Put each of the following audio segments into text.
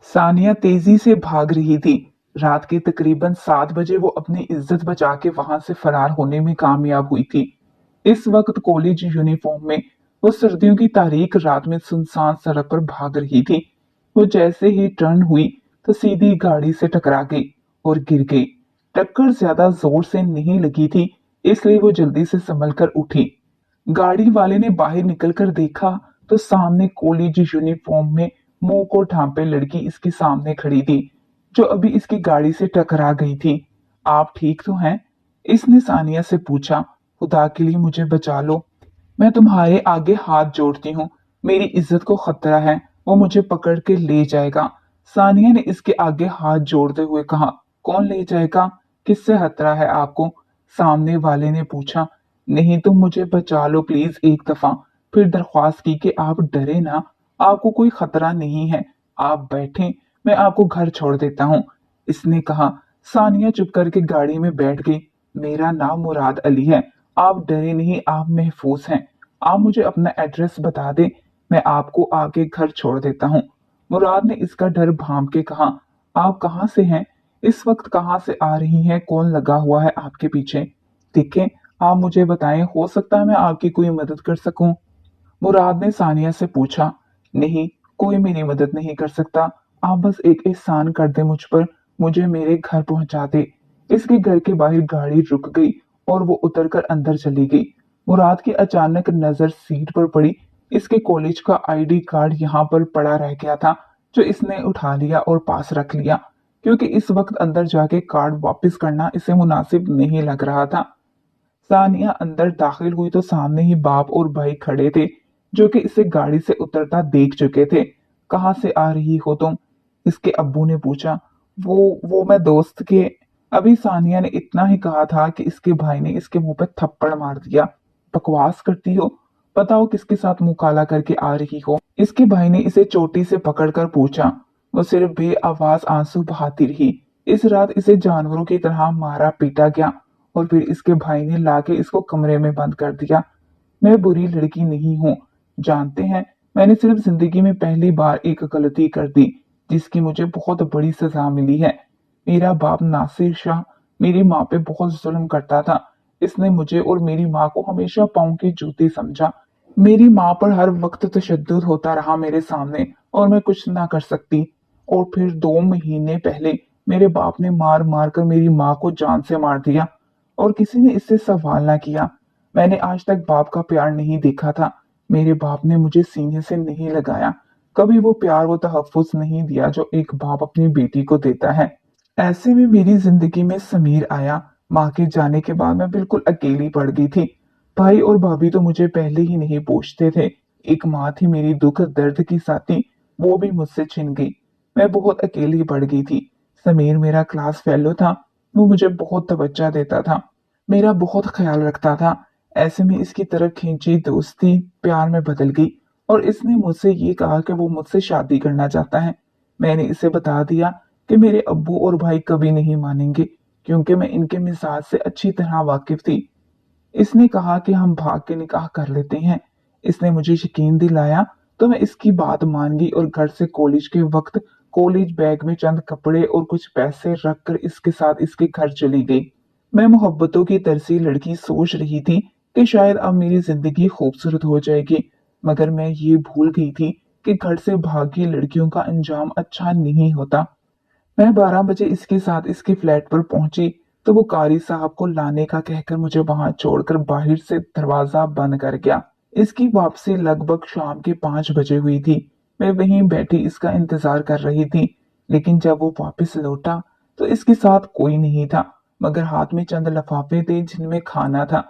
सानिया तेजी से भाग रही थी। रात के तकरीबन 7 बजे वो अपनी इज्जत बचा के वहां से फरार होने में कामयाब हुई थी। इस वक्त कॉलेज यूनिफॉर्म में वो सर्दियों की तारीख रात में सुनसान सड़क पर भाग रही थी। वो जैसे ही टर्न हुई तो सीधी गाड़ी से टकरा गई और गिर गई। टक्कर ज्यादा जोर से नहीं लगी थी, इसलिए वो जल्दी से संभल कर उठी। गाड़ी वाले ने बाहर निकलकर देखा तो सामने कॉलेज यूनिफॉर्म में मुंह को ढांपे लड़की इसके सामने खड़ी थी, जो अभी इसकी गाड़ी से टकरा गई थी। आप ठीक तो हैं? इसने सानिया से पूछा। खुदा के लिए मुझे बचा लो, मैं तुम्हारे आगे हाथ जोड़ती हूँ। मेरी इज्जत को खतरा है, वो मुझे पकड़ के ले जाएगा। सानिया ने इसके आगे हाथ जोड़ते हुए कहा। कौन ले जाएगा? किससे खतरा है आपको? सामने वाले ने पूछा। नहीं, तुम मुझे बचा लो प्लीज एक दफा। फिर दरख्वास्त की कि आप डरे ना, आपको कोई खतरा नहीं है। आप बैठे, मैं आपको घर छोड़ देता हूँ, इसने कहा। सानिया चुप करके गाड़ी में बैठ गई। मेरा नाम मुराद अली है, आप डरे नहीं, आप महफूज हैं। आप मुझे अपना एड्रेस बता दें, मैं आपको आके घर छोड़ देता हूँ। मुराद ने इसका डर भांप के कहा। आप कहाँ से हैं? इस वक्त कहाँ से आ रही हैं? कौन लगा हुआ है आपके पीछे? देखें, आप मुझे बताएं, हो सकता है मैं आपकी कोई मदद कर सकूं। मुराद ने सानिया से पूछा। नहीं, कोई मेरी मदद नहीं कर सकता। आप बस एक एहसान कर दे मुझ पर, मुझे मेरे घर पहुंचा दे। इसके घर के बाहर गाड़ी रुक गई और वो उतरकर अंदर चली गई। मुराद की अचानक नजर सीट पर पड़ी। इसके कॉलेज का आईडी कार्ड यहाँ पर पड़ा रह गया था, जो इसने उठा लिया और पास रख लिया, क्योंकि इस वक्त अंदर जाके कार्ड वापस करना इसे मुनासिब नहीं लग रहा था। सानिया अंदर दाखिल हुई तो सामने ही बाप और भाई खड़े थे, जो कि इसे गाड़ी से उतरता देख चुके थे। कहाँ से आ रही हो तुम? इसके अब्बू ने पूछा। वो मैं दोस्त के। अभी सानिया ने इतना ही कहा था कि इसके भाई ने इसके मुंह पे थप्पड़ मार दिया। बकवास करती हो, बताओ किसके साथ मुंह काला करके आ रही हो? इसके भाई ने इसे चोटी से पकड़कर पूछा। वो सिर्फ बेआवाज आंसू बहाती रही। इस रात इसे जानवरों की तरह मारा पीटा गया और फिर इसके भाई ने लाके इसको कमरे में बंद कर दिया। मैं बुरी लड़की नहीं हूँ, जानते हैं। मैंने सिर्फ जिंदगी में पहली बार एक गलती कर दी, जिसकी मुझे बहुत बड़ी सजा मिली है। मेरा बाप नासिर शाह मेरी माँ पे बहुत जुल्म करता था। इसने मुझे और मेरी माँ को हमेशा पाँव की जूती समझा। मेरी माँ पर हर वक्त तशद्दुद होता रहा मेरे सामने, और मैं कुछ ना कर सकती। और फिर 2 महीने पहले मेरे बाप ने मार मार कर मेरी माँ को जान से मार दिया, और किसी ने इससे सवाल ना किया। मैंने आज तक बाप का प्यार नहीं देखा था। मेरे बाप ने मुझे सीने से नहीं लगाया। कभी वो प्यार वो तहफ़्फ़ुज़ नहीं दिया जो एक बाप अपनी बेटी को देता है। ऐसे में मेरी जिंदगी में समीर आया। माँ के जाने के बाद मैं बिल्कुल अकेली पड़ गई थी। भाई और भाभी तो मुझे पहले ही नहीं पूछते थे। एक माँ थी मेरी दुख दर्द की साथी, वो भी मुझसे छिन गई। मैं बहुत अकेली पड़ गई थी। समीर मेरा क्लास फेलो था। वो मुझे बहुत तवज्जो देता था, मेरा बहुत ख्याल रखता था। ऐसे में इसकी तरफ खींची दोस्ती प्यार में बदल गई, और इसने मुझसे ये कहा कि वो मुझसे शादी करना चाहता है। मैंने इसे बता दिया कि मेरे अब्बू और भाई कभी नहीं मानेंगे, क्योंकि मैं इनके मिजाज से अच्छी तरह वाकिफ थी। इसने कहा कि हम भाग के निकाह कर लेते हैं। इसने मुझे यकीन दिलाया, तो मैं इसकी बात मान गई और घर से कॉलेज के वक्त कॉलेज बैग में चंद कपड़े और कुछ पैसे रखकर इसके साथ इसके घर चली गई। मैं मोहब्बतों की तरसी लड़की सोच रही थी कि शायद अब मेरी जिंदगी खूबसूरत हो जाएगी, मगर मैं ये भूल गई थी कि घर से भागी लड़कियों का अंजाम अच्छा नहीं होता। मैं 12 बजे इसके साथ इसके फ्लैट पर पहुंची तो वो कारी साहब को लाने का कहकर मुझे वहां छोड़कर बाहर से दरवाजा बंद कर गया। इसकी वापसी लगभग शाम के 5 बजे हुई थी। मैं वहीं बैठी इसका इंतजार कर रही थी, लेकिन जब वो वापस लौटा तो इसके साथ कोई नहीं था, मगर हाथ में चंद लिफाफे थे जिनमें खाना था।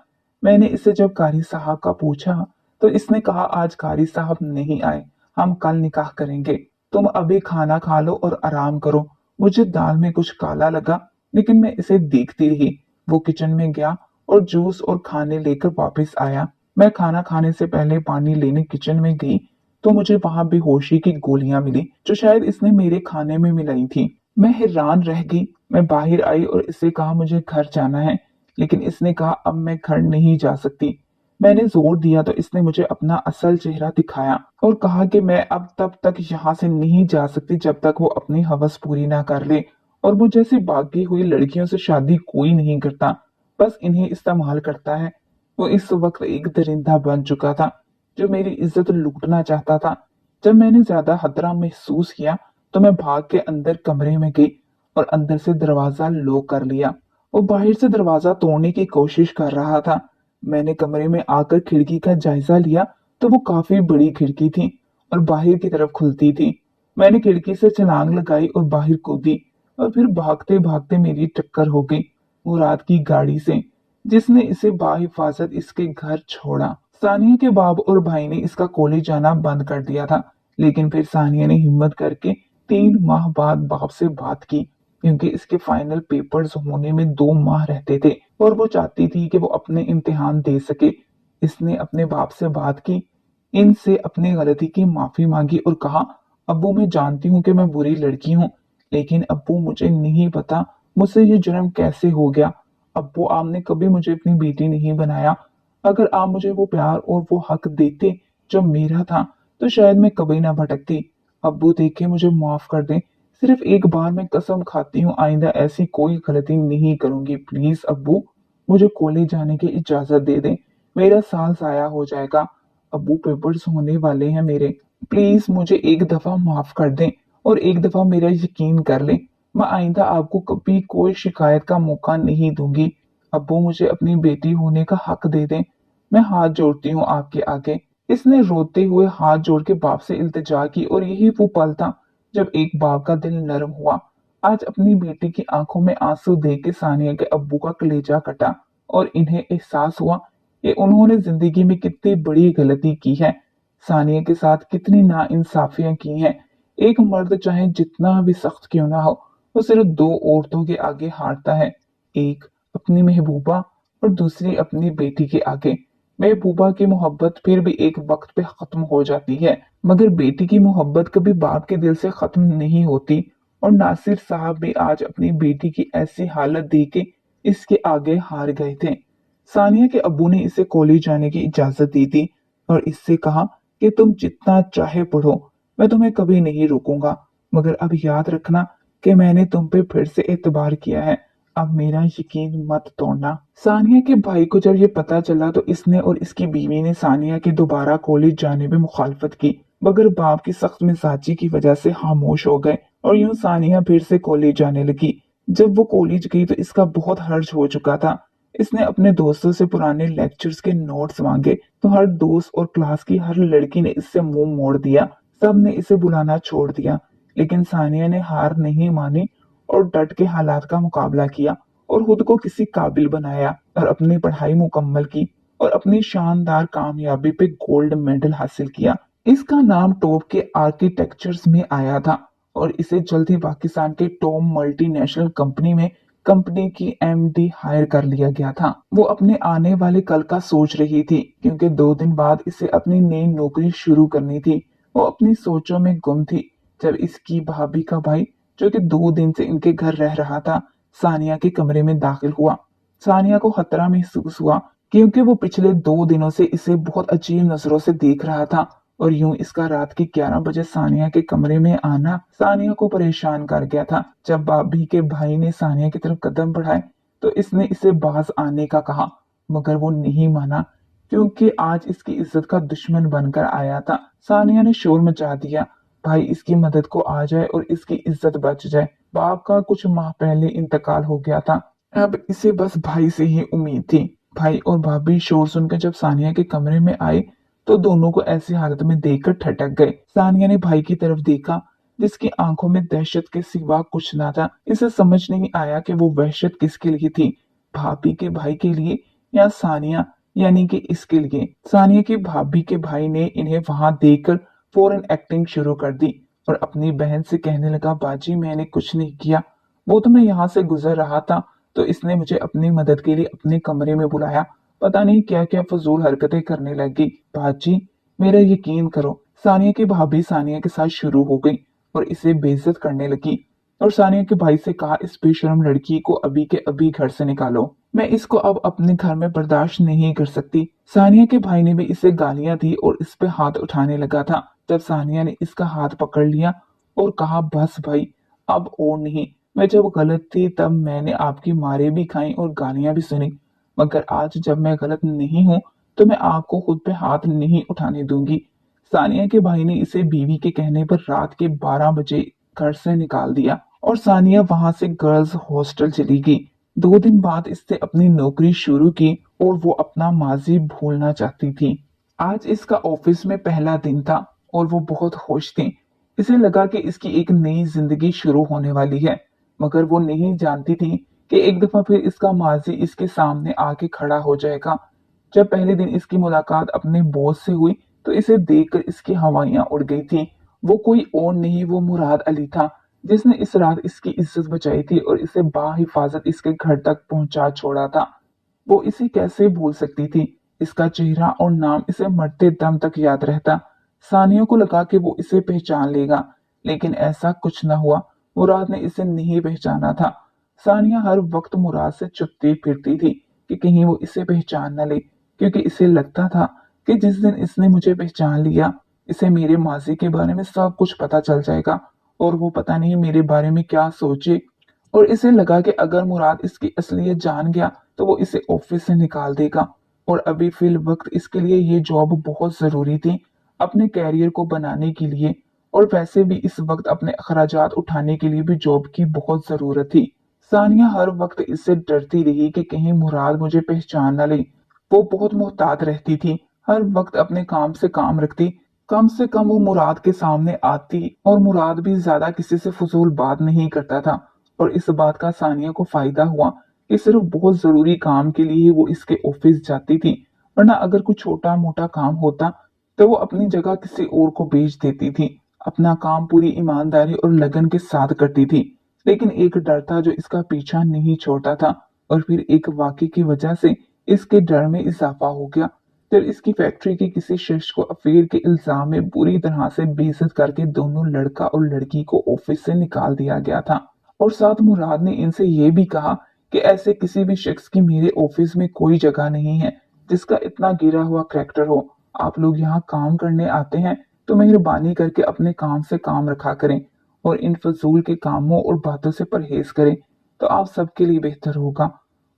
मैंने इससे जब कारी साहब का पूछा तो इसने कहा आज कारी साहब नहीं आए, हम कल निकाह करेंगे। तुम अभी खाना खा लो और आराम करो। मुझे दाल में कुछ काला लगा, लेकिन मैं इसे देखती रही। वो किचन में गया और जूस और खाने लेकर वापस आया। मैं खाना खाने से पहले पानी लेने किचन में गई तो मुझे वहां बेहोशी की गोलियां मिली, जो शायद इसने मेरे खाने में मिलाई थी। मैं हैरान रह गई। मैं बाहर आई और इससे कहा मुझे घर जाना है, लेकिन इसने कहा अब मैं घर नहीं जा सकती। मैंने जोर दिया तो इसने मुझे अपना असल चेहरा दिखाया और कहा कि मैं अब तब तक यहाँ से नहीं जा सकती जब तक वो अपनी हवस पूरी ना कर ले। और वो जैसी भागी हुई लड़कियों से शादी कोई नहीं करता, बस इन्हें इस्तेमाल करता है। वो इस वक्त एक दरिंदा बन चुका था जो मेरी इज्जत लूटना चाहता था। जब मैंने ज्यादा खतरा महसूस किया तो मैं भाग के अंदर कमरे में गई और अंदर से दरवाजा लॉक कर लिया। वो बाहर से दरवाजा तोड़ने की कोशिश कर रहा था। मैंने कमरे में आकर खिड़की का जायजा लिया तो वो काफी बड़ी खिड़की थी और बाहर की तरफ खुलती थी। मैंने खिड़की से छलांग लगाई और बाहर कूदी और फिर भागते भागते मेरी टक्कर हो गई वो रात की गाड़ी से, जिसने इसे बाहिफाजत इसके घर छोड़ा। सानिया के बाप और भाई ने इसका कॉलेज जाना बंद कर दिया था, लेकिन फिर सानिया ने हिम्मत करके 3 माह बाद बाप से बात की, क्योंकि इसके फाइनल पेपर्स होने में 2 माह रहते थे और वो चाहती थी कि वो अपने इम्तिहान दे सके। इसने अपने बाप से बात की, इनसे अपनी गलती की माफी मांगी और कहा, अब्बू मैं जानती हूँ कि मैं बुरी लड़की हूँ, लेकिन अब्बू मुझे नहीं पता मुझसे ये जुर्म कैसे हो गया। अब्बू आपने कभी मुझे अपनी बेटी नहीं बनाया। अगर आप मुझे वो प्यार और वो हक देते जो मेरा था तो शायद मैं कभी ना भटकती। अब्बू देखे मुझे माफ कर दें, सिर्फ एक बार मैं कसम खाती हूँ आइंदा ऐसी कोई गलती नहीं करूंगी। प्लीज अब्बू मुझे कॉलेज जाने की इजाजत दे दें, मेरा साल जाया हो जाएगा। अब्बू पेपर्स होने वाले हैं मेरे, प्लीज मुझे एक दफा माफ कर दें और एक दफा मेरा यकीन कर लें। मैं आइंदा आपको कभी कोई शिकायत का मौका नहीं दूंगी। अब्बू मुझे अपनी बेटी होने का हक दे दें, मैं हाथ जोड़ती हूँ आपके आगे। इसने रोते हुए हाथ जोड़ के बाप से इल्तिजा की और यही वो पल था जब एक बाप का दिल नरम हुआ। आज अपनी बेटी की आंखों में आंसू देख के सानिया के अब्बू का कलेजा कटा और इन्हें एहसास हुआ कि उन्होंने जिंदगी में कितनी बड़ी गलती की है, सानिया के साथ कितनी नाइंसाफियां की हैं। एक मर्द चाहे जितना भी सख्त क्यों ना हो, वो सिर्फ 2 औरतों के आगे हारता है, एक अपनी महबूबा और दूसरी अपनी बेटी के आगे। महबूबा की मोहब्बत फिर भी एक वक्त पे खत्म हो जाती है, मगर बेटी की मोहब्बत कभी बाप के दिल से खत्म नहीं होती। और नासिर साहब भी आज अपनी बेटी की ऐसी हालत देख के इसके आगे हार गए थे। सानिया के अब्बू ने इसे कॉलेज जाने की इजाजत दी थी और इससे कहा कि तुम जितना चाहे पढ़ो, मैं तुम्हें कभी नहीं रोकूंगा, मगर अब याद रखना कि मैंने तुम पे फिर से एतबार किया है, अब मेरा यकीन मत तोड़ना। सानिया के भाई को जब ये पता चला तो इसने और इसकी बीवी ने सानिया के दोबारा कॉलेज जाने में मुखालफत की, मगर बाप की सख्त मिजाजी की वजह से खामोश हो गए और यूं सानिया फिर से कॉलेज जाने लगी। जब वो कॉलेज गई तो इसका बहुत हर्ज हो चुका था। इसने अपने दोस्तों से पुराने लेक्चर्स के नोट्स मांगे तो हर दोस्त और क्लास की हर लड़की ने इससे मुंह मोड़ दिया, सब ने इसे बुलाना छोड़ दिया। लेकिन सानिया ने हार नहीं मानी और डट के हालात का मुकाबला किया और खुद को किसी काबिल बनाया और अपनी पढ़ाई मुकम्मल की और अपनी शानदार कामयाबी पे गोल्ड मेडल हासिल किया। इसका नाम टॉप के आर्किटेक्चर्स में आया था और इसे जल्द ही पाकिस्तान के टॉप मल्टीनेशनल कंपनी में कंपनी की एमडी हायर कर लिया गया था। वो अपने आने वाले कल का सोच रही थी, क्योंकि 2 दिन बाद इसे अपनी नई नौकरी शुरू करनी थी। वो अपनी सोचों में गुम थी जब इसकी भाभी का भाई, जो कि 2 दिन से इनके घर रह रहा था, सानिया के कमरे में दाखिल हुआ। सानिया को खतरा महसूस हुआ, क्योंकि वो पिछले 2 दिनों से इसे बहुत अजीब नजरों से देख रहा था और यूं इसका रात के 11 बजे सानिया के कमरे में आना सानिया को परेशान कर गया था। जब भाभी के भाई ने सानिया की तरफ कदम बढ़ाए तो इसने इसे बाज आने का कहा, मगर वो नहीं माना, क्योंकि आज इसकी इज्जत का दुश्मन बनकर आया था। सानिया ने शोर मचा दिया, भाई इसकी मदद को आ जाए और इसकी इज्जत बच जाए। बाप का कुछ माह पहले इंतकाल हो गया था, अब इसे बस भाई से ही उम्मीद थी। भाई और भाभी शोर सुनकर जब सानिया के कमरे में आए तो दोनों को ऐसी हालत में देखकर ठटक गए। सानिया ने भाई की तरफ देखा, जिसकी आंखों में दहशत के सिवा कुछ ना था। इसे समझ नहीं आया कि वो वहशत किसके लिए थी, भाभी के भाई के लिए या सानिया यानी कि इसके लिए। सानिया की भाभी के भाई ने इन्हें वहां देखकर फौरन एक्टिंग शुरू कर दी और अपनी बहन से कहने लगा, बाजी मैंने कुछ नहीं किया, वो तो मैं यहाँ से गुजर रहा था तो इसने मुझे अपनी मदद के लिए अपने कमरे में बुलाया, पता नहीं क्या क्या फजूल हरकतें करने लगी। बाजी मेरा यकीन करो। सानिया की भाभी सानिया के साथ शुरू हो गई और इसे बेइज्जत करने लगी और सानिया के भाई से कहा, इस बेशरम लड़की को अभी के अभी घर से निकालो। मैं इसको अब अपने घर में बर्दाश्त नहीं कर सकती। सानिया के भाई ने भी इसे गालियां दी और इस पे हाथ उठाने लगा था। जब सानिया ने इसका हाथ पकड़ लिया और कहा, बस भाई, अब और नहीं। मैं जब गलत थी तब मैंने आपकी मारे भी खाई और गालियां भी सुनी, मगर आज जब मैं गलत नहीं हूँ तो मैं आपको खुद पे हाथ नहीं उठाने दूंगी। सानिया के भाई ने इसे बीवी के कहने पर रात के 12 बजे घर से निकाल दिया और सानिया वहां से गर्ल्स हॉस्टल चली गई। 2 दिन बाद इसने अपनी नौकरी शुरू की और वो अपना माजी भूलना चाहती थी। आज इसका ऑफिस में पहला दिन था और वो बहुत खुश थी। इसे लगा कि इसकी एक नई जिंदगी शुरू होने वाली है, मगर वो नहीं जानती थी कि एक दफा फिर इसका माजी इसके सामने आके खड़ा हो जाएगा। जब पहले दिन इसकी मुलाकात अपने बॉस से हुई तो इसे देखकर इसकी हवाइयां उड़ गई थी। वो कोई और नहीं, वो मुराद अली था, जिसने इस रात इसकी इज्जत बचाई थी और इसे बाहिफाजत इसके घर तक पहुंचा छोड़ा था। वो इसे कैसे भूल सकती थी? इसका चेहरा और नाम इसे मरते दम तक याद रहता। सानिया को लगा कि वो इसे पहचान लेगा, लेकिन ऐसा कुछ न हुआ। मुराद ने इसे नहीं पहचाना था। सानिया हर वक्त मुराद से चुपती फिरती थी कि कहीं वो इसे पहचान न ले, क्योंकि इसे लगता था कि जिस दिन इसने मुझे पहचान लिया, इसे मेरे माजी के बारे में सब कुछ पता चल जाएगा और वो पता नहीं मेरे बारे में क्या सोचे। और इसे लगा कि अगर मुराद इसकी असलियत जान गया तो वो इसे ऑफिस से निकाल देगा और अभी फिल वक्त इसके लिए ये जॉब बहुत जरूरी थी अपने कैरियर को बनाने के लिए, और वैसे भी इस वक्त अपने अखराजात उठाने के लिए भी जॉब की बहुत जरूरत थी। सानिया हर वक्त इससे डरती रही कि कहीं मुराद मुझे पहचान न ले। वो बहुत मोहतात रहती थी, हर वक्त अपने काम से काम रखती। कम से कम वो मुराद के सामने आती और मुराद भी ज्यादा किसी से फजूल बात नहीं करता था। और इस बात का सानिया को फायदा हुआ कि सिर्फ बहुत जरूरी काम के लिए ही वो इसके ऑफिस जाती थी, वरना अगर कोई छोटा मोटा काम होता तो वो अपनी जगह किसी और को भेज देती थी। अपना काम पूरी ईमानदारी और लगन के साथ करती थी। लेकिन एक डर था जो इसका पीछा नहीं छोड़ता था, और फिर एक वाकये की वजह से इसके डर में इजाफा हो गया। जब इसकी फैक्ट्री के किसी शख्स को अफेयर के इल्जाम में बुरी तरह से बेइज्जत करके दोनों लड़का और लड़की को ऑफिस से निकाल दिया गया था, और साथ मुराद ने इनसे ये भी कहा कि ऐसे किसी भी शख्स की मेरे ऑफिस में कोई जगह नहीं है जिसका इतना गिरा हुआ करैक्टर हो। आप लोग यहाँ काम करने आते हैं तो मेहरबानी करके अपने काम से काम रखा करें और इन फजूल के कामों और बातों से परहेज करें, तो आप सबके लिए बेहतर होगा।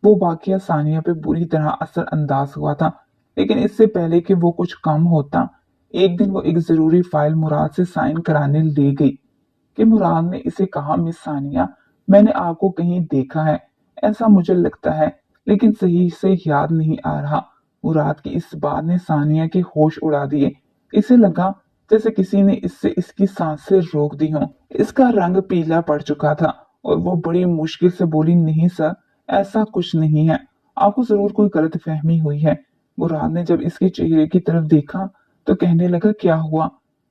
वो वाकया सानिया पे बुरी तरह असर अंदाज हुआ था, लेकिन इससे पहले कि वो कुछ कम होता, एक दिन वो एक जरूरी फाइल मुराद से साइन कराने ले गई कि मुराद ने इसे कहा, मिस सानिया, मैंने आपको कहीं देखा है, ऐसा मुझे लगता है, लेकिन सही से याद नहीं आ रहा। मुराद की इस बात ने सानिया के होश उड़ा दिए। इसे लगा जैसे किसी ने इससे इसकी सांसें रोक दी हों। इसका रंग पीला पड़ चुका था और वो बड़ी मुश्किल से बोली, नहीं सर, ऐसा कुछ नहीं है, आपको जरूर कोई गलत फहमी हुई है। मुराद ने जब इसके चेहरे की तरफ देखा तो कहने लगा, क्या हुआ?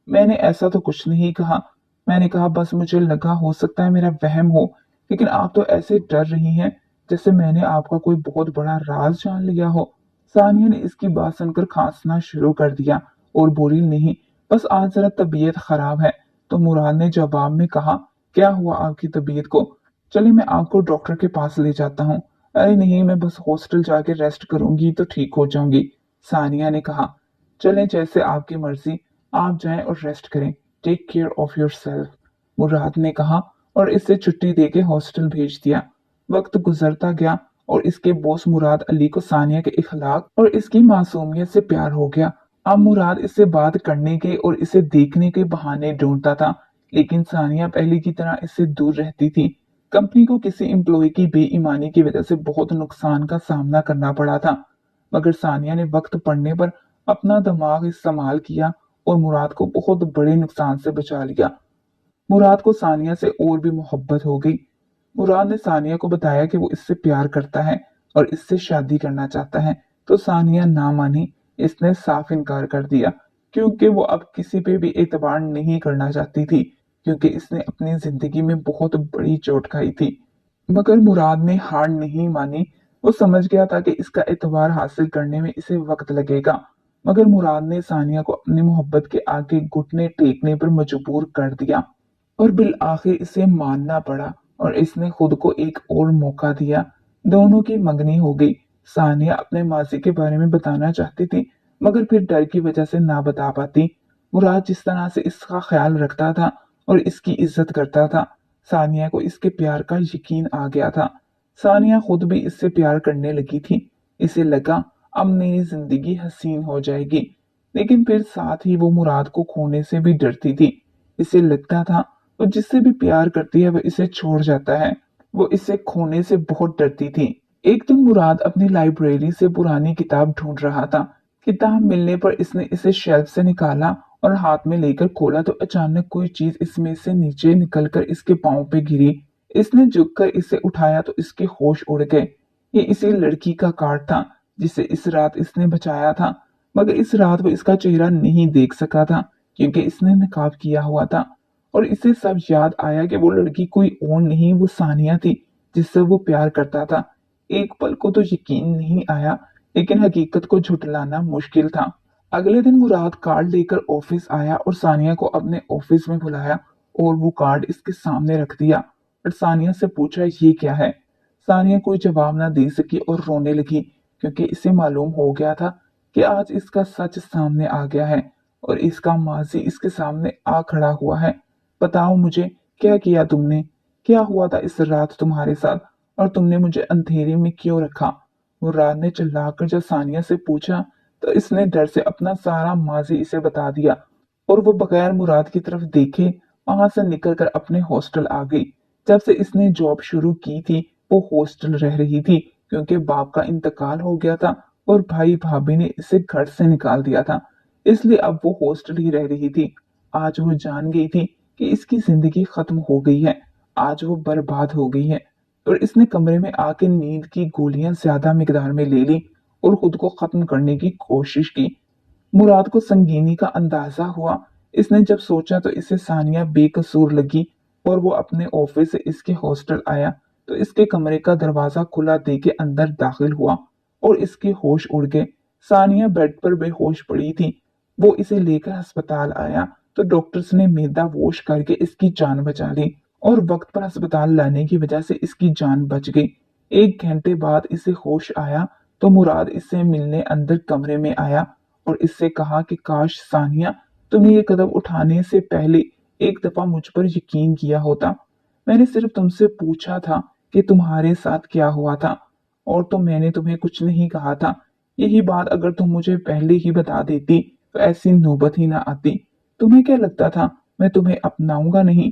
मैंने ऐसा तो कुछ नहीं कहा। मैंने कहा, बस मुझे लगा हो सकता है मेरा वहम हो, लेकिन आप तो ऐसे डर रही हैं जैसे मैंने आपका कोई बहुत बड़ा राज जान लिया हो। सानिया ने इसकी बात सुनकर खांसना शुरू कर दिया और बोली, नहीं, बस आज जरा तबीयत खराब है। तो मुराद ने जवाब में कहा, क्या हुआ आपकी तबीयत को? चलिए मैं आपको डॉक्टर के पास ले जाता हूँ। अरे नहीं, मैं बस हॉस्टल जाके रेस्ट करूंगी तो ठीक हो जाऊंगी। सानिया ने कहा, चलें, जैसे आपकी मर्जी, आप जाएं और रेस्ट करें। Take care of yourself, Murad ने कहा और इसे छुट्टी देके हॉस्टल भेज दिया। वक्त गुजरता गया और इसके बॉस मुराद अली को सानिया के इखलाक और इसकी मासूमियत से प्यार हो गया। अब मुराद इससे बात करने के और इसे देखने के बहाने ढूंढता था, लेकिन सानिया पहले की तरह इससे दूर रहती थी। कंपनी को किसी एम्प्लॉय की बेईमानी की वजह से बहुत नुकसान का सामना करना पड़ा था, मगर सानिया ने वक्त पड़ने पर अपना दिमाग इस्तेमाल किया और मुराद को बहुत बड़े नुकसान से बचा लिया। मुराद को सानिया से और भी मोहब्बत हो गई। मुराद ने सानिया को बताया कि वो इससे प्यार करता है और इससे शादी करना चाहता है, तो सानिया ना मानी। इसने साफ इनकार कर दिया, क्योंकि वो अब किसी पे भी एतबार नहीं करना चाहती थी, क्योंकि इसने अपनी जिंदगी में बहुत बड़ी चोट खाई थी। मगर मुराद ने हार नहीं मानी। वो समझ गया था कि इसका एतबार हासिल करने में इसे वक्त लगेगा, मगर मुराद ने सानिया को अपनी मोहब्बत के आगे घुटने टेकने पर मजबूर कर दिया और बिल आखिर इसे मानना पड़ा और इसने खुद को एक और मौका दिया। दोनों की मंगनी हो गई। सानिया अपने माजी के बारे में बताना चाहती थी, मगर फिर डर की वजह से ना बता पाती। मुराद जिस तरह से इसका ख्याल रखता था और इसकी इज्जत करता था, सानिया को इसके प्यार का यकीन आ गया था। सानिया खुद भी इससे प्यार करने लगी थी। इसे लगा अब मेरी जिंदगी हसीन हो जाएगी। लेकिन फिर साथ ही वो मुराद को खोने से भी डरती थी। इसे लगता था वो जिससे भी प्यार करती है वह इसे छोड़ जाता है। वो इसे खोने से बहुत डरती थी। एक दिन मुराद अपनी लाइब्रेरी से पुरानी किताब ढूंढ रहा था। किताब मिलने पर इसने इसे शेल्फ से निकाला और हाथ में लेकर खोला तो अचानक कोई चीज इसमें से नीचे निकलकर इसके पांव पे गिरी। इसने झुककर इसे उठाया तो इसके होश उड़ गए। ये इसी लड़की का कार्ड था जिसे इस रात इसने बचाया था, मगर इस रात वो इसका चेहरा नहीं देख सका था क्योंकि इसने नकाब किया हुआ था। और इसे सब याद आया कि वो लड़की कोई और नहीं, वो सानिया थी जिससे वो प्यार करता था। एक पल को तो यकीन नहीं आया, लेकिन हकीकत को झुठलाना मुश्किल था। अगले दिन मुराद कार्ड लेकर ऑफिस आया और सानिया को अपने ऑफिस में बुलाया और वो कार्ड इसके सामने रख दिया और सानिया से पूछा ये क्या है। सानिया कोई जवाब ना दे सकी और रोने लगी क्योंकि इसे मालूम हो गया था कि आज इसका सच सामने आ गया है और इसका माजी इसके सामने आ खड़ा हुआ है। बताओ मुझे, क्या किया तुमने? क्या हुआ था इस रात तुम्हारे साथ और तुमने मुझे अंधेरे में क्यों रखा? मुराद ने चिल्लाकर जब सानिया से पूछा तो इसने डर से अपना सारा माजी इसे बता दिया और वो बगैर मुराद की तरफ देखे वहां से निकलकर अपने हॉस्टल आ गई। जब से इसने जॉब शुरू की थी वो हॉस्टल रह रही थी क्योंकि बाप का इंतकाल हो गया था और भाई भाभी ने इसे घर से निकाल दिया था, इसलिए अब वो हॉस्टल ही रह रही थी। आज वो जान गई थी कि इसकी जिंदगी खत्म हो गई है, आज वो बर्बाद हो गई है। और इसने कमरे में आके नींद की गोलियां ज्यादा मिकदार में ले ली और खुद को खत्म करने की कोशिश की। मुराद को संगीनी का अंदाजा हुआ। इसने जब सोचा तो इसे सानिया बेकसूर लगी और वो अपने ऑफिस से इसके हॉस्टल आया तो इसके कमरे का दरवाजा खुला देके अंदर दाखिल हुआ और इसके होश उड़ गए। सानिया बेड पर बेहोश पड़ी थी। वो इसे लेकर अस्पताल आया तो डॉक्टर्स ने मैदा वॉश करके इसकी जान बचा ली और वक्त पर अस्पताल लाने की वजह से इसकी जान बच गई। 1 घंटे बाद इसे होश आया तो मुराद इससे मिलने अंदर कमरे में आया और इससे कहा कि काश सानिया तुमने ये कदम उठाने से पहले एक दफा मुझ पर यकीन किया होता। मैंने सिर्फ तुमसे पूछा था कि तुम्हारे साथ क्या हुआ था और तो मैंने तुम्हें कुछ नहीं कहा था। यही बात अगर तुम मुझे पहले ही बता देती तो ऐसी नौबत ही ना आती। तुम्हें क्या लगता था मैं तुम्हें अपनाऊंगा नहीं?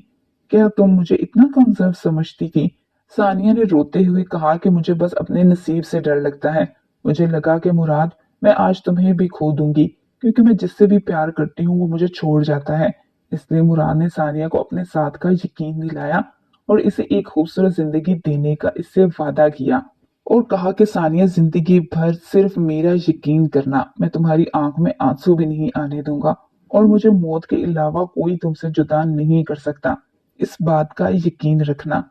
क्या तुम मुझे इतना कमजोर समझती थी? सानिया ने रोते हुए कहा कि मुझे बस अपने नसीब से डर लगता है। मुझे लगा कि मुराद मैं आज तुम्हें भी खो दूंगी क्योंकि मैं जिससे भी प्यार करती हूँ वो मुझे छोड़ जाता है। इसलिए मुराद ने सानिया को अपने साथ का यकीन दिलाया और इसे एक खूबसूरत जिंदगी देने का इससे वादा किया और कहा कि सानिया जिंदगी भर सिर्फ मेरा यकीन करना, मैं तुम्हारी आंख में आंसू भी नहीं आने दूंगा और मुझे मौत के अलावा कोई तुमसे जुदा नहीं कर सकता, इस बात का यकीन रखना।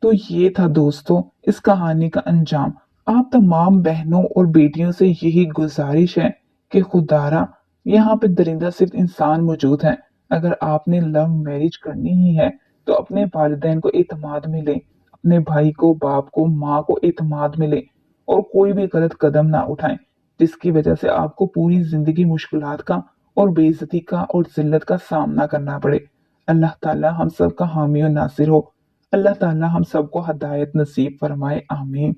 तो ये था दोस्तों इस कहानी का अंजाम। आप तमाम बहनों और बेटियों से यही गुजारिश है कि खुदारा यहाँ पे दरिंदा सिर्फ इंसान मौजूद है। अगर आपने लव मैरिज करनी ही है तो अपने वालिदैन को एतमाद में लें, अपने भाई को, बाप को, माँ को एतमाद में लें और कोई भी गलत कदम ना उठाएं जिसकी वजह से आपको पूरी जिंदगी मुश्किलात का और बेइज्जती का और जिल्लत का सामना करना पड़े। अल्लाह ताला हम सब का हामी और नासिर हो। अल्लाह ताला हम सबको हदायत नसीब फरमाए, आमीन।